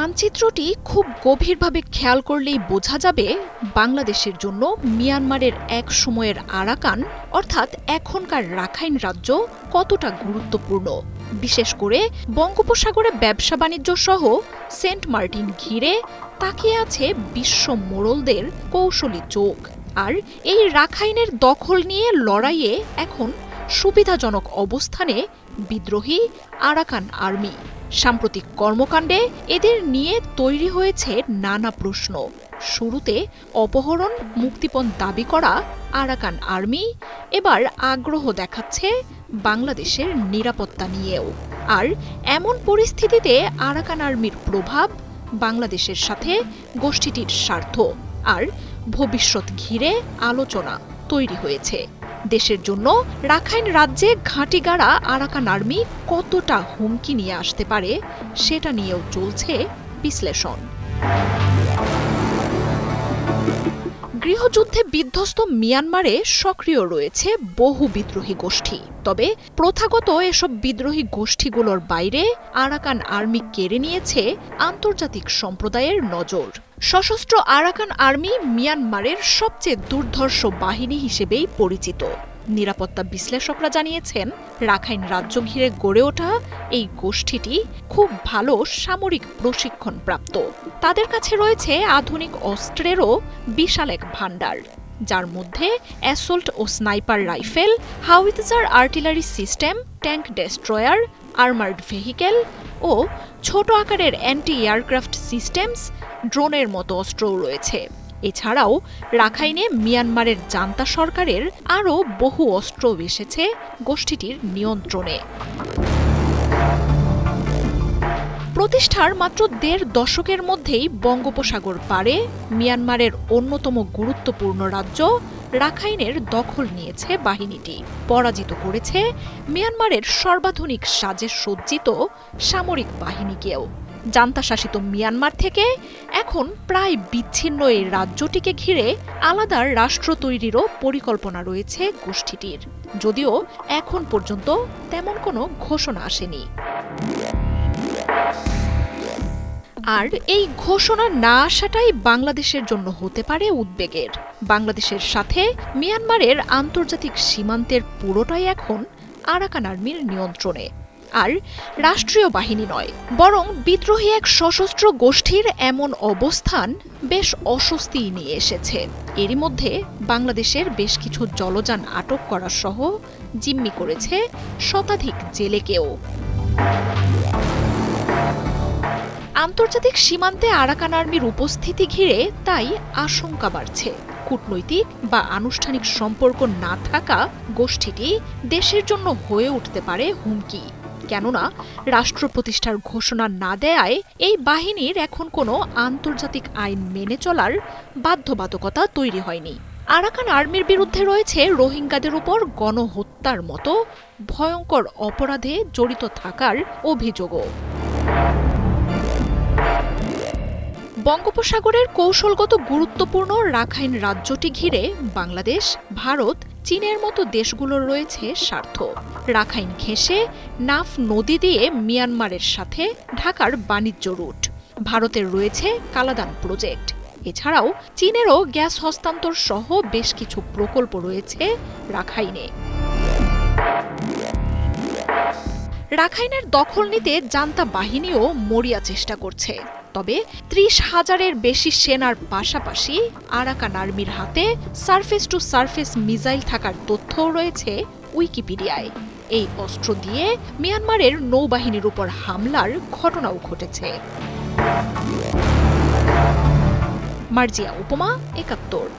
মানচিত্রটি খুব গভীরভাবে খেয়াল করলেই বোঝা যাবে বাংলাদেশের জন্য মিয়ানমারের এক সময়ের আরাকান অর্থাৎ এখনকার রাখাইন রাজ্য কতটা গুরুত্বপূর্ণ। বিশেষ করে বঙ্গোপসাগরে ব্যবসা বাণিজ্য সহ সেন্ট মার্টিন ঘিরে তাকিয়ে আছে বিশ্ব মোড়লদের কৌশলী চোখ। আর এই রাখাইনের দখল নিয়ে লড়াইয়ে এখন সুবিধাজনক অবস্থানে বিদ্রোহী আরাকান আর্মি। সাম্প্রতিক কর্মকাণ্ডে এদের নিয়ে তৈরি হয়েছে নানা প্রশ্ন। শুরুতে অপহরণ মুক্তিপণ দাবি করা আরাকান আর্মি এবার আগ্রহ দেখাচ্ছে বাংলাদেশের নিরাপত্তা নিয়েও। আর এমন পরিস্থিতিতে আরাকান আর্মির প্রভাব, বাংলাদেশের সাথে গোষ্ঠীটির স্বার্থ আর ভবিষ্যৎ ঘিরে আলোচনা তৈরি হয়েছে। দেশের জন্য রাখাইন রাজ্যে ঘাঁটি গাড়া আরাকান আর্মি কতটা হুমকি নিয়ে আসতে পারে সেটা নিয়েও চলছে বিশ্লেষণ। গৃহযুদ্ধে বিধ্বস্ত মিয়ানমারে সক্রিয় রয়েছে বহু বিদ্রোহী গোষ্ঠী। তবে প্রথাগত এসব বিদ্রোহী গোষ্ঠীগুলোর বাইরে আরাকান আর্মি কেড়ে নিয়েছে আন্তর্জাতিক সম্প্রদায়ের নজর। সশস্ত্র আরাকান আর্মি মিয়ানমারের সবচেয়ে দুর্ধর্ষ বাহিনী হিসেবেই পরিচিত। নিরাপত্তা বিশ্লেষকরা জানিয়েছেন, রাখাইন রাজ্য ঘিরে গড়ে ওঠা এই গোষ্ঠীটি খুব ভালো সামরিক প্রশিক্ষণ প্রাপ্ত। তাদের কাছে রয়েছে আধুনিক অস্ত্রেরও বিশাল এক ভাণ্ডার, যার মধ্যে অ্যাসল্ট ও sniper rifle, howitzer artillery system, tank destroyer, armoured vehicle ও ছোট আকারের অ্যান্টি এয়ারক্রাফট সিস্টেমস, ড্রোনের মতো অস্ত্রও রয়েছে। এছাড়াও রাখাইনে মিয়ানমারের জান্তা সরকারের আরও বহু অস্ত্র এসেছে গোষ্ঠীটির নিয়ন্ত্রণে। প্রতিষ্ঠার মাত্র ১.৫ দশকের মধ্যেই বঙ্গোপসাগর পারে মিয়ানমারের অন্যতম গুরুত্বপূর্ণ রাজ্য রাখাইনের দখল নিয়েছে বাহিনীটি। পরাজিত করেছে মিয়ানমারের সর্বাধুনিক সাজে সজ্জিত সামরিক বাহিনীকেও। জান্তাশাসিত মিয়ানমার থেকে এখন প্রায় বিচ্ছিন্ন এই রাজ্যটিকে ঘিরে আলাদা রাষ্ট্র তৈরিরও পরিকল্পনা রয়েছে গোষ্ঠীটির, যদিও এখন পর্যন্ত তেমন কোনো ঘোষণা আসেনি। আর এই ঘোষণা না আসাটাই বাংলাদেশের জন্য হতে পারে উদ্বেগের। বাংলাদেশের সাথে মিয়ানমারের আন্তর্জাতিক সীমান্তের পুরোটাই এখন আরাকান আর্মির নিয়ন্ত্রণে। আর রাষ্ট্রীয় বাহিনী নয়, বরং বিদ্রোহী এক সশস্ত্র গোষ্ঠীর এমন অবস্থান বেশ অস্বস্তি নিয়ে এসেছে। এরই মধ্যে বাংলাদেশের বেশ কিছু জলযান আটক করা সহ জিম্মি করেছে শতাধিক জেলেকেও। আন্তর্জাতিক সীমান্তে আরাকান আর্মির উপস্থিতি ঘিরে তাই আশঙ্কা বাড়ছে। কূটনৈতিক বা আনুষ্ঠানিক সম্পর্ক না থাকা গোষ্ঠীটি দেশের জন্য হয়ে উঠতে পারে হুমকি। কেননা রাষ্ট্র প্রতিষ্ঠার ঘোষণা না দেয়ায় এই বাহিনীর এখন কোনো আন্তর্জাতিক আইন মেনে চলার বাধ্যবাধকতা তৈরি হয়নি। আরাকান আর্মির বিরুদ্ধে রয়েছে রোহিঙ্গাদের উপর গণহত্যার মতো ভয়ঙ্কর অপরাধে জড়িত থাকার অভিযোগও। বঙ্গোপসাগরের কৌশলগত গুরুত্বপূর্ণ রাখাইন রাজ্যটি ঘিরে বাংলাদেশ, ভারত, চীনের মতো দেশগুলোর রয়েছে স্বার্থ। রাখাইন ঘেঁষে নাফ নদী দিয়ে মিয়ানমারের সাথে ঢাকার বাণিজ্য রুট। ভারতের রয়েছে কালাদান প্রজেক্ট। এছাড়াও চীনেরও গ্যাস হস্তান্তর সহ বেশ কিছু প্রকল্প রয়েছে রাখাইনে। রাখাইনের দখল নিতে জান্তা বাহিনীও মরিয়া চেষ্টা করছে। তবে ৩০,০০০-এর বেশি সেনার পাশাপাশি আরাকান আর্মির হাতে সারফেস টু সারফেস মিসাইল থাকার তথ্যও রয়েছে উইকিপিডিয়ায়। এই অস্ত্র দিয়ে মিয়ানমারের নৌবাহিনীর উপর হামলার ঘটনাও ঘটেছে। মার্জিয়া উপমা, ৭১।